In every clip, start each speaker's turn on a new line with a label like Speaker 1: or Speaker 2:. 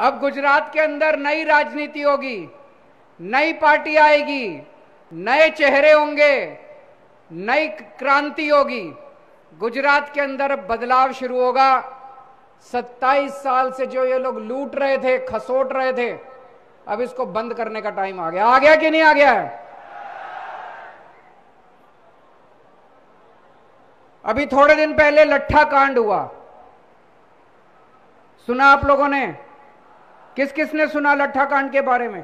Speaker 1: अब गुजरात के अंदर नई राजनीति होगी, नई पार्टी आएगी, नए चेहरे होंगे, नई क्रांति होगी। गुजरात के अंदर बदलाव शुरू होगा। 27 साल से जो ये लोग लूट रहे थे, खसोट रहे थे, अब इसको बंद करने का टाइम आ गया कि नहीं आ गया है? अभी थोड़े दिन पहले लट्ठा कांड हुआ, सुना आप लोगों ने? किस किस ने सुना लट्ठा कांड के बारे में?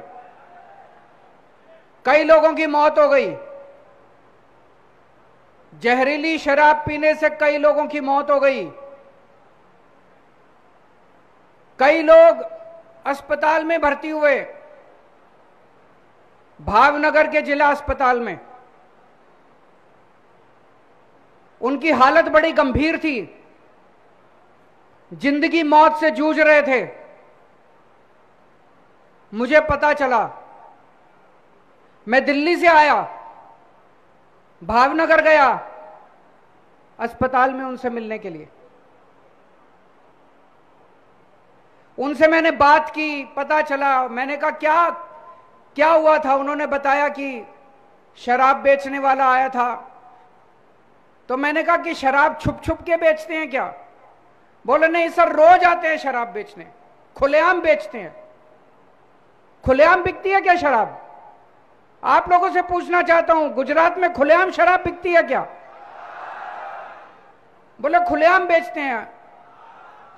Speaker 1: कई लोगों की मौत हो गई। जहरीली शराब पीने से कई लोगों की मौत हो गई। कई लोग अस्पताल में भर्ती हुए, भावनगर के जिला अस्पताल में। उनकी हालत बड़ी गंभीर थी, जिंदगी मौत से जूझ रहे थे। मुझे पता चला, मैं दिल्ली से आया, भावनगर गया अस्पताल में उनसे मिलने के लिए। उनसे मैंने बात की, पता चला। मैंने कहा क्या क्या हुआ था? उन्होंने बताया कि शराब बेचने वाला आया था। तो मैंने कहा कि शराब छुप छुप के बेचते हैं क्या? बोले नहीं सर, रोज आते हैं शराब बेचने, खुलेआम बेचते हैं। खुलेआम बिकती है क्या शराब? आप लोगों से पूछना चाहता हूं, गुजरात में खुलेआम शराब बिकती है क्या? बोले खुलेआम बेचते हैं।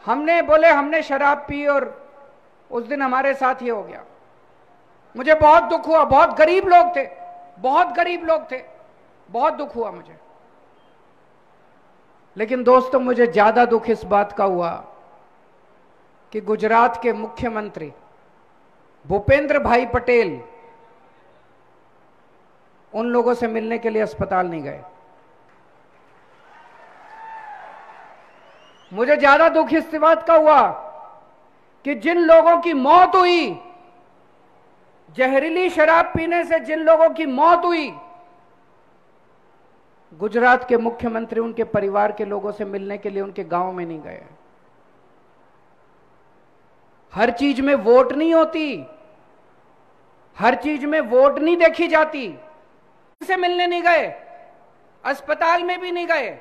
Speaker 1: हमने शराब पी और उस दिन हमारे साथ ये हो गया। मुझे बहुत दुख हुआ। बहुत गरीब लोग थे, बहुत गरीब लोग थे, बहुत दुख हुआ मुझे। लेकिन दोस्तों, मुझे ज्यादा दुख इस बात का हुआ कि गुजरात के मुख्यमंत्री भूपेंद्र भाई पटेल उन लोगों से मिलने के लिए अस्पताल नहीं गए। मुझे ज्यादा दुख इस बात का हुआ कि जिन लोगों की मौत हुई, जहरीली शराब पीने से जिन लोगों की मौत हुई, गुजरात के मुख्यमंत्री उनके परिवार के लोगों से मिलने के लिए उनके गांव में नहीं गए। हर चीज में वोट नहीं होती, हर चीज में वोट नहीं देखी जाती। से मिलने नहीं गए, अस्पताल में भी नहीं गए,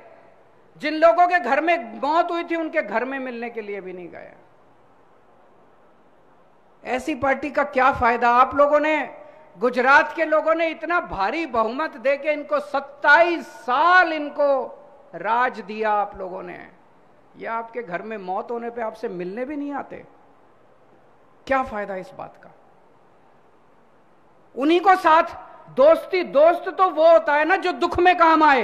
Speaker 1: जिन लोगों के घर में मौत हुई थी उनके घर में मिलने के लिए भी नहीं गए। ऐसी पार्टी का क्या फायदा? आप लोगों ने, गुजरात के लोगों ने इतना भारी बहुमत देके इनको 27 साल इनको राज दिया आप लोगों ने। या आपके घर में मौत होने पे आपसे मिलने भी नहीं आते? क्या फायदा इस बात का? उन्हीं को साथ दोस्ती, दोस्त तो वो होता है ना जो दुख में काम आए।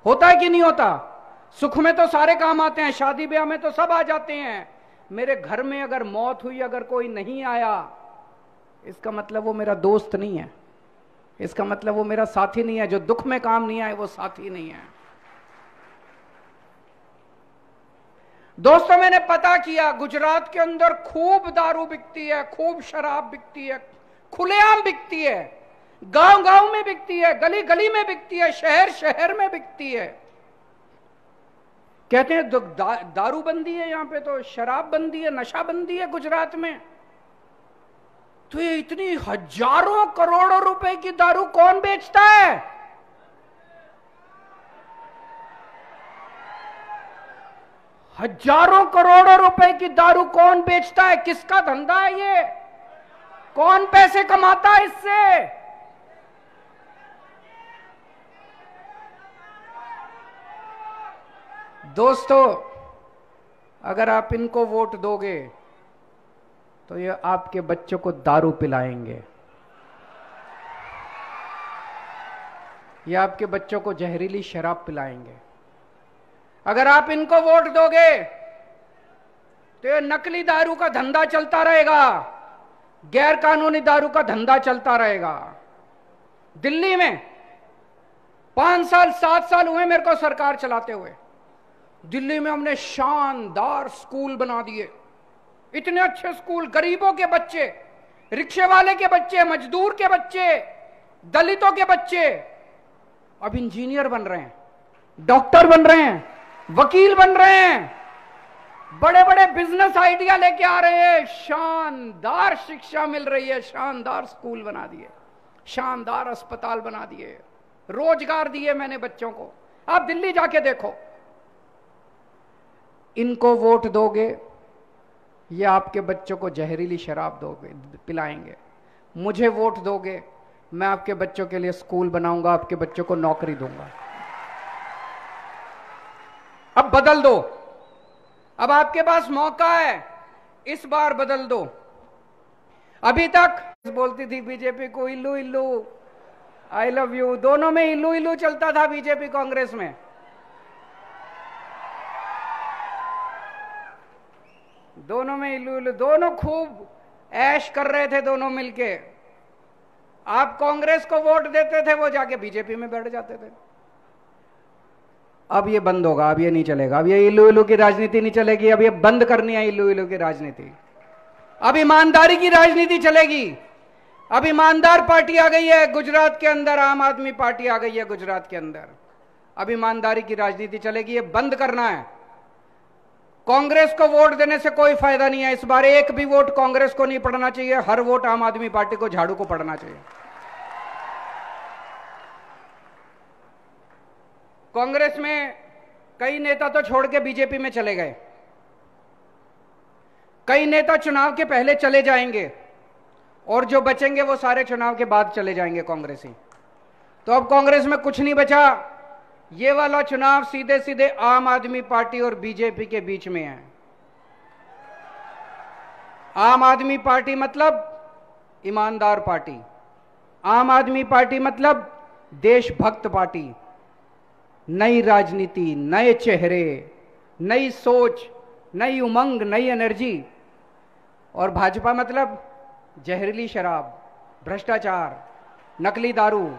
Speaker 1: होता है कि नहीं होता? सुख में तो सारे काम आते हैं, शादी ब्याह में तो सब आ जाते हैं। मेरे घर में अगर मौत हुई, अगर कोई नहीं आया, इसका मतलब वो मेरा दोस्त नहीं है, इसका मतलब वो मेरा साथी नहीं है। जो दुख में काम नहीं आए वो साथी नहीं है। दोस्तों, मैंने पता किया, गुजरात के अंदर खूब दारू बिकती है, खूब शराब बिकती है, खुलेआम बिकती है, गांव गांव में बिकती है, गली गली में बिकती है, शहर शहर में बिकती है। कहते हैं दारू बंदी है, यहां पे तो शराब बंदी है, नशा बंदी है गुजरात में। तो ये इतनी हजारों करोड़ों रुपए की दारू कौन बेचता है? हजारों करोड़ों रुपए की दारू कौन बेचता है? किसका धंधा है ये? कौन पैसे कमाता है इससे? दोस्तों, अगर आप इनको वोट दोगे तो ये आपके बच्चों को दारू पिलाएंगे, ये आपके बच्चों को जहरीली शराब पिलाएंगे। अगर आप इनको वोट दोगे तो ये नकली दारू का धंधा चलता रहेगा, गैर कानूनी दारू का धंधा चलता रहेगा। दिल्ली में 5 साल 7 साल हुए मेरे को सरकार चलाते हुए। दिल्ली में हमने शानदार स्कूल बना दिए, इतने अच्छे स्कूल। गरीबों के बच्चे, रिक्शे वाले के बच्चे, मजदूर के बच्चे, दलितों के बच्चे अब इंजीनियर बन रहे हैं, डॉक्टर बन रहे हैं, वकील बन रहे हैं, बड़े बड़े बिजनेस आइडिया लेके आ रहे हैं, शानदार शिक्षा मिल रही है, शानदार स्कूल बना दिए, शानदार अस्पताल बना दिए, रोजगार दिए मैंने बच्चों को। आप दिल्ली जाके देखो। इनको वोट दोगे, ये आपके बच्चों को जहरीली शराब दोगे, पिलाएंगे। मुझे वोट दोगे, मैं आपके बच्चों के लिए स्कूल बनाऊंगा, आपके बच्चों को नौकरी दूंगा। अब बदल दो, अब आपके पास मौका है, इस बार बदल दो। अभी तक बोलती थी बीजेपी को इल्लू इल्लू, आई लव यू, दोनों में इल्लू इल्लू चलता था बीजेपी कांग्रेस में। दोनों में इल्लू इल्लू, दोनों खूब ऐश कर रहे थे दोनों मिलके। आप कांग्रेस को वोट देते थे, वो जाके बीजेपी में बैठ जाते थे। अब ये बंद होगा, अब ये नहीं चलेगा, अब ये इल्लू इल्लू की राजनीति नहीं चलेगी, अब ये बंद करनी है इल्लू इल्लू की राजनीति। अब ईमानदारी की राजनीति चलेगी। अब ईमानदार पार्टी आ गई है गुजरात के अंदर, आम आदमी पार्टी आ गई है गुजरात के अंदर। अब ईमानदारी की राजनीति चलेगी, ये बंद करना है। कांग्रेस को वोट देने से कोई फायदा नहीं है। इस बार एक भी वोट कांग्रेस को नहीं पड़ना चाहिए, हर वोट आम आदमी पार्टी को, झाड़ू को पड़ना चाहिए। कांग्रेस में कई नेता तो छोड़ के बीजेपी में चले गए, कई नेता चुनाव के पहले चले जाएंगे, और जो बचेंगे वो सारे चुनाव के बाद चले जाएंगे कांग्रेसी। तो अब कांग्रेस में कुछ नहीं बचा। ये वाला चुनाव सीधे सीधे आम आदमी पार्टी और बीजेपी के बीच में है। आम आदमी पार्टी मतलब ईमानदार पार्टी, आम आदमी पार्टी मतलब देशभक्त पार्टी, नई राजनीति, नए चेहरे, नई सोच, नई उमंग, नई एनर्जी। और भाजपा मतलब जहरीली शराब, भ्रष्टाचार, नकली दारू।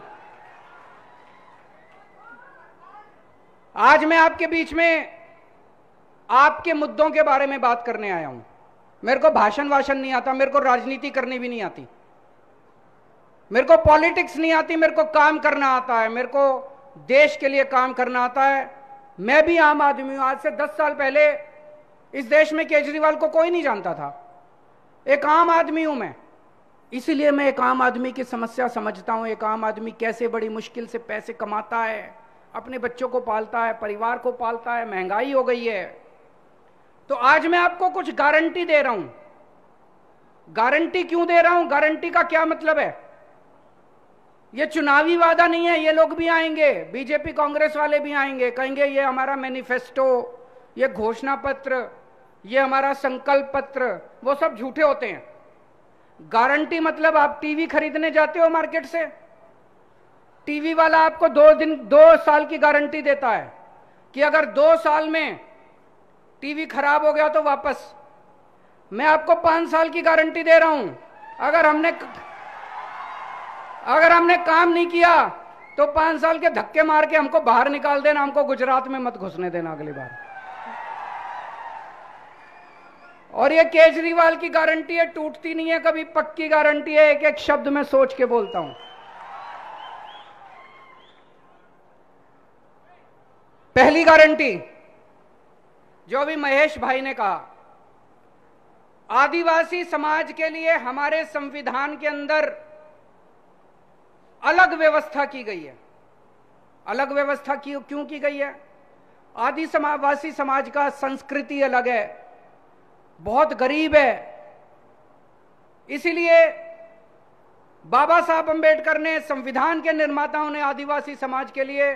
Speaker 1: आज मैं आपके बीच में आपके मुद्दों के बारे में बात करने आया हूं। मेरे को भाषण वाषण नहीं आता, मेरे को राजनीति करनी भी नहीं आती, मेरे को पॉलिटिक्स नहीं आती, मेरे को काम करना आता है, मेरे को देश के लिए काम करना आता है। मैं भी आम आदमी हूं। आज से 10 साल पहले इस देश में केजरीवाल को कोई नहीं जानता था। एक आम आदमी हूं मैं, इसीलिए मैं एक आम आदमी की समस्या समझता हूं। एक आम आदमी कैसे बड़ी मुश्किल से पैसे कमाता है, अपने बच्चों को पालता है, परिवार को पालता है, महंगाई हो गई है। तो आज मैं आपको कुछ गारंटी दे रहा हूं। गारंटी क्यों दे रहा हूं? गारंटी का क्या मतलब है? ये चुनावी वादा नहीं है। ये लोग भी आएंगे, बीजेपी कांग्रेस वाले भी आएंगे, कहेंगे ये हमारा मैनिफेस्टो, ये घोषणा पत्र, ये हमारा संकल्प पत्र, वो सब झूठे होते हैं। गारंटी मतलब आप टीवी खरीदने जाते हो मार्केट से, टीवी वाला आपको 2 साल की गारंटी देता है कि अगर 2 साल में टीवी खराब हो गया तो वापस। मैं आपको 5 साल की गारंटी दे रहा हूं। अगर हमने काम नहीं किया तो 5 साल के धक्के मार के हमको बाहर निकाल देना, हमको गुजरात में मत घुसने देना अगली बार। और ये केजरीवाल की गारंटी है, टूटती नहीं है कभी, पक्की गारंटी है। एक एक शब्द में सोच के बोलता हूं। पहली गारंटी जो अभी महेश भाई ने कहा, आदिवासी समाज के लिए हमारे संविधान के अंदर अलग व्यवस्था की गई है। अलग व्यवस्था क्यों की गई है? आदिवासी समाज का संस्कृति अलग है, बहुत गरीब है। इसीलिए बाबा साहब अंबेडकर ने, संविधान के निर्माताओं ने आदिवासी समाज के लिए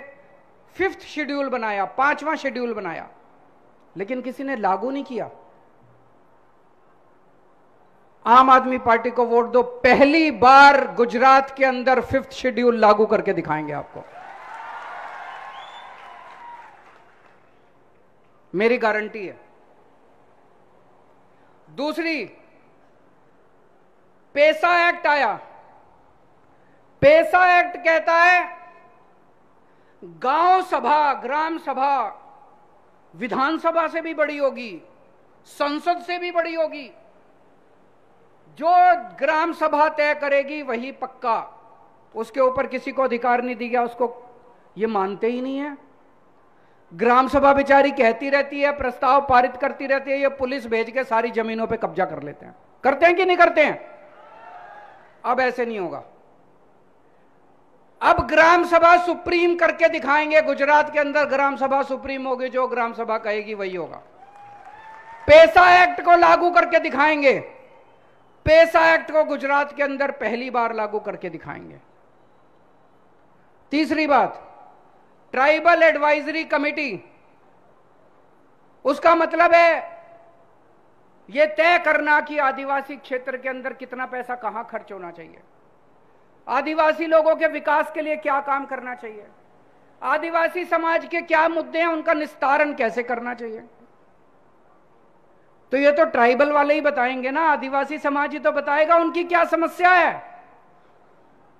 Speaker 1: 5th शेड्यूल बनाया, 5वां शेड्यूल बनाया, लेकिन किसी ने लागू नहीं किया। आम आदमी पार्टी को वोट दो, पहली बार गुजरात के अंदर 5th शेड्यूल लागू करके दिखाएंगे आपको। मेरी गारंटी है। दूसरी, पेसा एक्ट आया। पेसा एक्ट कहता है गांव सभा, ग्राम सभा विधानसभा से भी बड़ी होगी, संसद से भी बड़ी होगी। जो ग्राम सभा तय करेगी वही पक्का, उसके ऊपर किसी को अधिकार नहीं दिया गया। उसको ये मानते ही नहीं है। ग्राम सभा बेचारी कहती रहती है, प्रस्ताव पारित करती रहती है, ये पुलिस भेज के सारी जमीनों पे कब्जा कर लेते हैं। करते हैं कि नहीं करते हैं? अब ऐसे नहीं होगा। अब ग्राम सभा सुप्रीम करके दिखाएंगे। गुजरात के अंदर ग्राम सभा सुप्रीम होगी, जो ग्राम सभा कहेगी वही होगा। पैसा एक्ट को लागू करके दिखाएंगे। पैसा एक्ट को गुजरात के अंदर पहली बार लागू करके दिखाएंगे। तीसरी बात, ट्राइबल एडवाइजरी कमेटी, उसका मतलब है यह तय करना कि आदिवासी क्षेत्र के अंदर कितना पैसा कहां खर्च होना चाहिए, आदिवासी लोगों के विकास के लिए क्या काम करना चाहिए, आदिवासी समाज के क्या मुद्दे हैं, उनका निस्तारण कैसे करना चाहिए। तो ये तो ट्राइबल वाले ही बताएंगे ना, आदिवासी समाज ही तो बताएगा उनकी क्या समस्या है।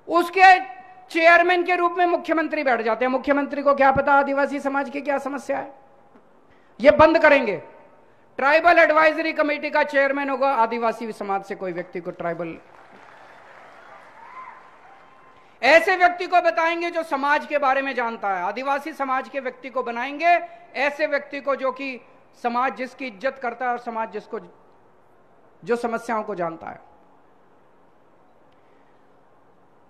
Speaker 1: उसके चेयरमैन के रूप में मुख्यमंत्री बैठ जाते हैं। मुख्यमंत्री को क्या पता आदिवासी समाज की क्या समस्या है। ये बंद करेंगे। ट्राइबल एडवाइजरी कमेटी का चेयरमैन होगा आदिवासी समाज से कोई व्यक्ति को, ट्राइबल ऐसे व्यक्ति को बताएंगे जो समाज के बारे में जानता है। आदिवासी समाज के व्यक्ति को बनाएंगे, ऐसे व्यक्ति को जो कि समाज जिसकी इज्जत करता है और समाज जिसको जो समस्याओं को जानता है।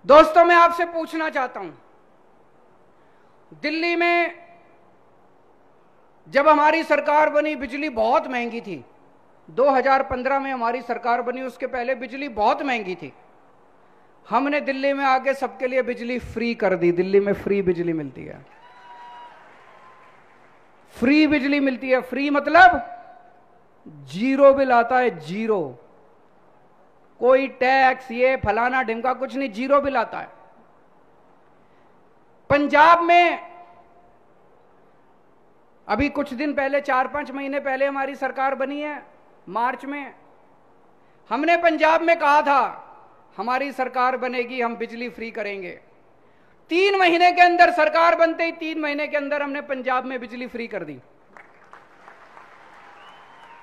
Speaker 1: दोस्तों, मैं आपसे पूछना चाहता हूं, दिल्ली में जब हमारी सरकार बनी बिजली बहुत महंगी थी। 2015 में हमारी सरकार बनी, उसके पहले बिजली बहुत महंगी थी। हमने दिल्ली में आके सबके लिए बिजली फ्री कर दी। दिल्ली में फ्री बिजली मिलती है, फ्री बिजली मिलती है। फ्री मतलब जीरो बिल आता है, जीरो, कोई टैक्स ये फलाना ढिमका कुछ नहीं, जीरो बिल आता है। पंजाब में अभी कुछ दिन पहले, 4-5 महीने पहले हमारी सरकार बनी है, मार्च में। हमने पंजाब में कहा था हमारी सरकार बनेगी, हम बिजली फ्री करेंगे। 3 महीने के अंदर सरकार बनते ही 3 महीने के अंदर हमने पंजाब में बिजली फ्री कर दी।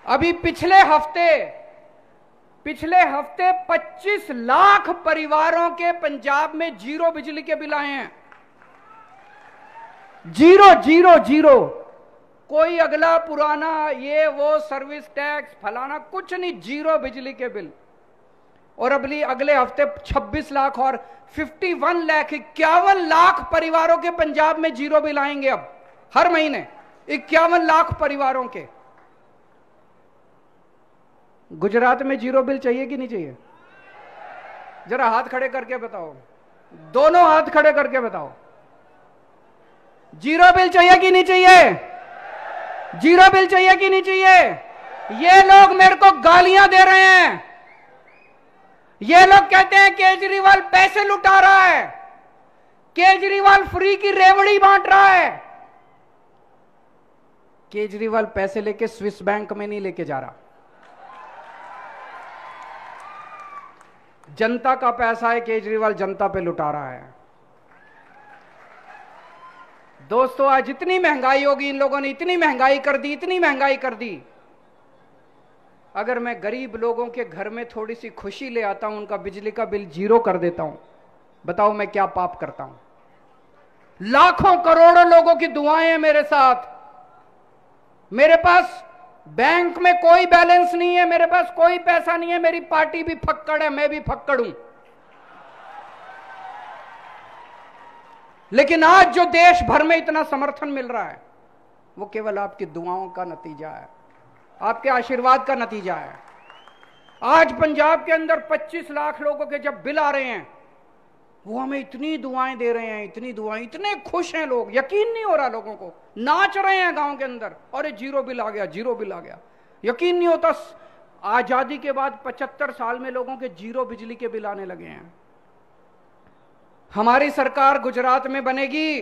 Speaker 1: अभी पिछले हफ्ते 25 लाख परिवारों के पंजाब में जीरो बिजली के बिल आए हैं। जीरो जीरो जीरो, कोई अगला पुराना ये वो सर्विस टैक्स फलाना कुछ नहीं, जीरो बिजली के बिल। और अगले हफ्ते 26 लाख और 51 लाख 51 लाख परिवारों के पंजाब में जीरो बिल आएंगे। अब हर महीने 51 लाख परिवारों के। गुजरात में जीरो बिल चाहिए कि नहीं चाहिए? जरा हाथ खड़े करके बताओ, दोनों हाथ खड़े करके बताओ, जीरो बिल चाहिए कि नहीं चाहिए? जीरो बिल चाहिए कि नहीं चाहिए? ये लोग मेरे को गालियां दे रहे हैं। ये लोग कहते हैं केजरीवाल पैसे लुटा रहा है, केजरीवाल फ्री की रेवड़ी बांट रहा है। केजरीवाल पैसे लेके स्विस बैंक में नहीं लेके जा रहा, जनता का पैसा है, केजरीवाल जनता पे लुटा रहा है। दोस्तों, आज इतनी महंगाई होगी, इन लोगों ने इतनी महंगाई कर दी, इतनी महंगाई कर दी। अगर मैं गरीब लोगों के घर में थोड़ी सी खुशी ले आता हूं, उनका बिजली का बिल जीरो कर देता हूं, बताओ मैं क्या पाप करता हूं? लाखों करोड़ों लोगों की दुआएं हैं मेरे साथ। मेरे पास बैंक में कोई बैलेंस नहीं है, मेरे पास कोई पैसा नहीं है, मेरी पार्टी भी फक्कड़ है, मैं भी फक्कड़ हूं। लेकिन आज जो देश भर में इतना समर्थन मिल रहा है, वो केवल आपकी दुआओं का नतीजा है, आपके आशीर्वाद का नतीजा है। आज पंजाब के अंदर 25 लाख लोगों के जब बिल आ रहे हैं, वो हमें इतनी दुआएं दे रहे हैं, इतनी दुआएं, इतने खुश हैं लोग, यकीन नहीं हो रहा लोगों को, नाच रहे हैं गांव के अंदर, अरे जीरो बिल आ गया, जीरो बिल आ गया। यकीन नहीं होता, आजादी के बाद 75 साल में लोगों के जीरो बिजली के बिल आने लगे हैं। हमारी सरकार गुजरात में बनेगी,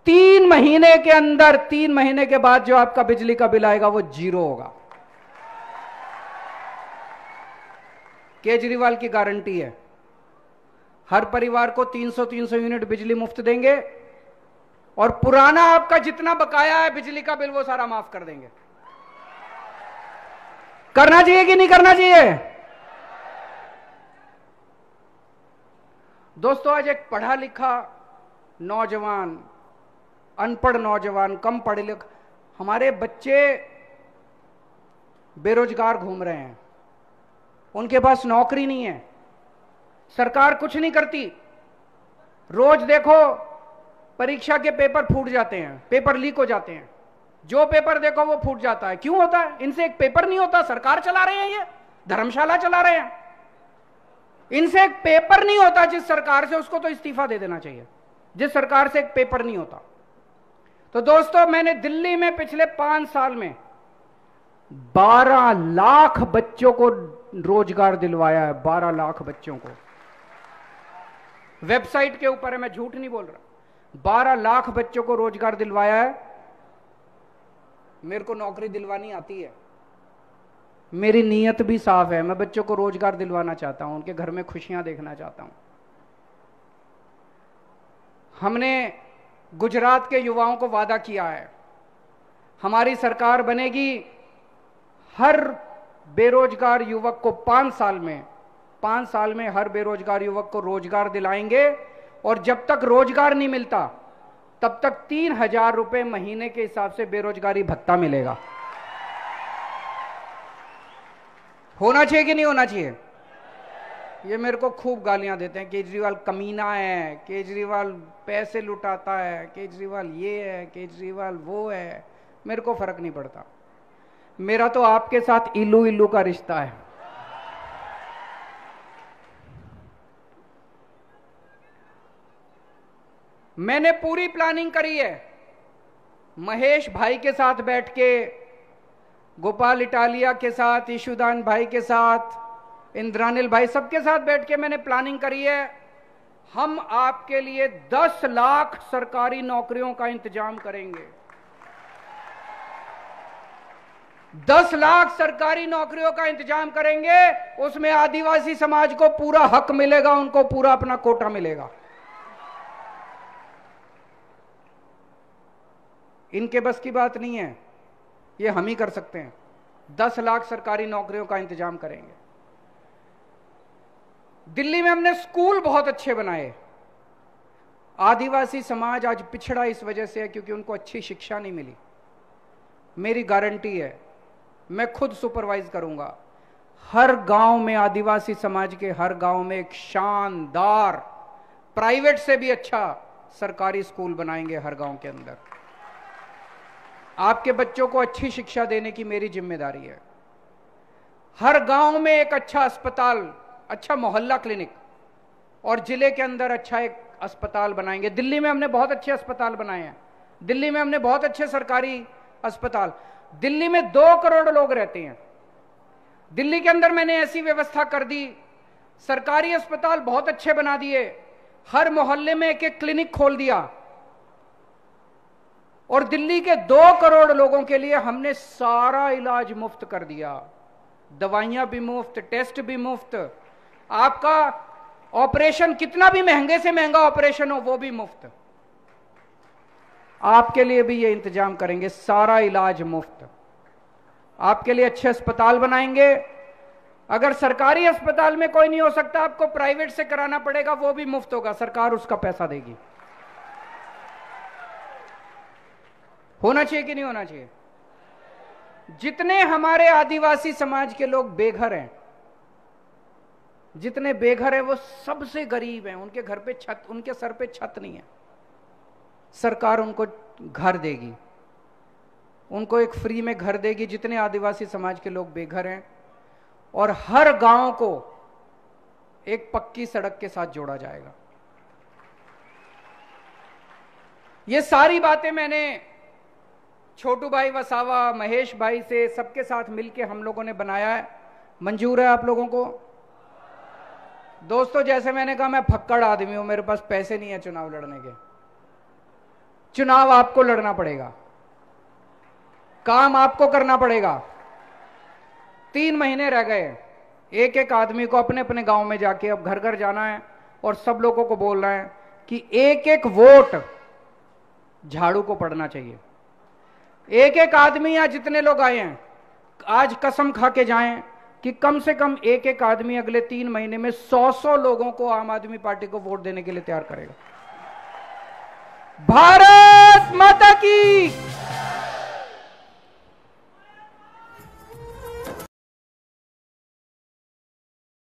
Speaker 1: 3 महीने के अंदर, 3 महीने के बाद जो आपका बिजली का बिल आएगा वो जीरो होगा। केजरीवाल की गारंटी है, हर परिवार को 300 यूनिट बिजली मुफ्त देंगे और पुराना आपका जितना बकाया है बिजली का बिल वो सारा माफ कर देंगे। करना चाहिए कि नहीं करना चाहिए? दोस्तों, आज एक पढ़ा लिखा नौजवान अनपढ़ नौजवान, कम पढ़े लिखे, हमारे बच्चे बेरोजगार घूम रहे हैं, उनके पास नौकरी नहीं है, सरकार कुछ नहीं करती। रोज देखो परीक्षा के पेपर फूट जाते हैं, पेपर लीक हो जाते हैं, जो पेपर देखो वो फूट जाता है। क्यों होता है? इनसे एक पेपर नहीं होता, सरकार चला रहे हैं, ये धर्मशाला चला रहे हैं, इनसे एक पेपर नहीं होता। जिस सरकार से, उसको तो इस्तीफा दे देना चाहिए, जिस सरकार से एक पेपर नहीं होता। तो दोस्तों, मैंने दिल्ली में पिछले 5 साल में 12 लाख बच्चों को रोजगार दिलवाया है, 12 लाख बच्चों को। वेबसाइट के ऊपर है, मैं झूठ नहीं बोल रहा। 12 लाख बच्चों को रोजगार दिलवाया है। मेरे को नौकरी दिलवानी आती है, मेरी नीयत भी साफ है, मैं बच्चों को रोजगार दिलवाना चाहता हूं, उनके घर में खुशियां देखना चाहता हूं। हमने गुजरात के युवाओं को वादा किया है, हमारी सरकार बनेगी, हर बेरोजगार युवक को 5 साल में हर बेरोजगार युवक को रोजगार दिलाएंगे। और जब तक रोजगार नहीं मिलता तब तक 3,000 रुपए महीने के हिसाब से बेरोजगारी भत्ता मिलेगा। होना चाहिए कि नहीं होना चाहिए? ये मेरे को खूब गालियां देते हैं, केजरीवाल कमीना है, केजरीवाल पैसे लुटाता है, केजरीवाल ये है, केजरीवाल वो है। मेरे को फर्क नहीं पड़ता, मेरा तो आपके साथ इल्लू इल्लू का रिश्ता है। मैंने पूरी प्लानिंग करी है, महेश भाई के साथ बैठ के, गोपाल इटालिया के साथ, ईशुदान भाई के साथ, इंद्रानिल भाई, सबके साथ बैठ के मैंने प्लानिंग करी है। हम आपके लिए 10 लाख सरकारी नौकरियों का इंतजाम करेंगे। 10 लाख सरकारी नौकरियों का इंतजाम करेंगे, उसमें आदिवासी समाज को पूरा हक मिलेगा, उनको पूरा अपना कोटा मिलेगा। इनके बस की बात नहीं है, ये हम ही कर सकते हैं। 10 लाख सरकारी नौकरियों का इंतजाम करेंगे। दिल्ली में हमने स्कूल बहुत अच्छे बनाए। आदिवासी समाज आज पिछड़ा इस वजह से है क्योंकि उनको अच्छी शिक्षा नहीं मिली। मेरी गारंटी है, मैं खुद सुपरवाइज करूंगा, हर गांव में, आदिवासी समाज के हर गांव में एक शानदार, प्राइवेट से भी अच्छा सरकारी स्कूल बनाएंगे हर गांव के अंदर। आपके बच्चों को अच्छी शिक्षा देने की मेरी जिम्मेदारी है। हर गांव में एक अच्छा अस्पताल, अच्छा मोहल्ला क्लिनिक, और जिले के अंदर अच्छा एक अस्पताल बनाएंगे। दिल्ली में हमने बहुत अच्छे अस्पताल बनाए हैं, दिल्ली में हमने बहुत अच्छे सरकारी अस्पताल। दिल्ली में 2 करोड़ लोग रहते हैं, दिल्ली के अंदर मैंने ऐसी व्यवस्था कर दी, सरकारी अस्पताल बहुत अच्छे बना दिए, हर मोहल्ले में एक-एक क्लिनिक खोल दिया, और दिल्ली के 2 करोड़ लोगों के लिए हमने सारा इलाज मुफ्त कर दिया। दवाइयां भी मुफ्त, टेस्ट भी मुफ्त, आपका ऑपरेशन कितना भी महंगे से महंगा ऑपरेशन हो वो भी मुफ्त। आपके लिए भी ये इंतजाम करेंगे, सारा इलाज मुफ्त। आपके लिए अच्छे अस्पताल बनाएंगे। अगर सरकारी अस्पताल में कोई नहीं हो सकता, आपको प्राइवेट से कराना पड़ेगा, वो भी मुफ्त होगा, सरकार उसका पैसा देगी। होना चाहिए कि नहीं होना चाहिए? जितने हमारे आदिवासी समाज के लोग बेघर हैं, जितने बेघर हैं वो सबसे गरीब हैं, उनके घर पे छत, उनके सर पे छत नहीं है, सरकार उनको घर देगी, उनको एक फ्री में घर देगी। जितने आदिवासी समाज के लोग बेघर हैं, और हर गांव को एक पक्की सड़क के साथ जोड़ा जाएगा। ये सारी बातें मैंने छोटू भाई वसावा, महेश भाई से, सबके साथ मिलके हम लोगों ने बनाया है। मंजूर है आप लोगों को? दोस्तों, जैसे मैंने कहा, मैं फक्कड़ आदमी हूं, मेरे पास पैसे नहीं है चुनाव लड़ने के। चुनाव आपको लड़ना पड़ेगा, काम आपको करना पड़ेगा। 3 महीने रह गए, एक एक आदमी को अपने अपने गांव में जाके अब घर घर जाना है और सब लोगों को बोलना है कि एक एक वोट झाड़ू को पड़ना चाहिए। एक एक आदमी, या जितने लोग आए हैं, आज कसम खा के जाएं कि कम से कम एक एक आदमी अगले 3 महीने में 100 लोगों को आम आदमी पार्टी को वोट देने के लिए तैयार करेगा। भारत भारत माता की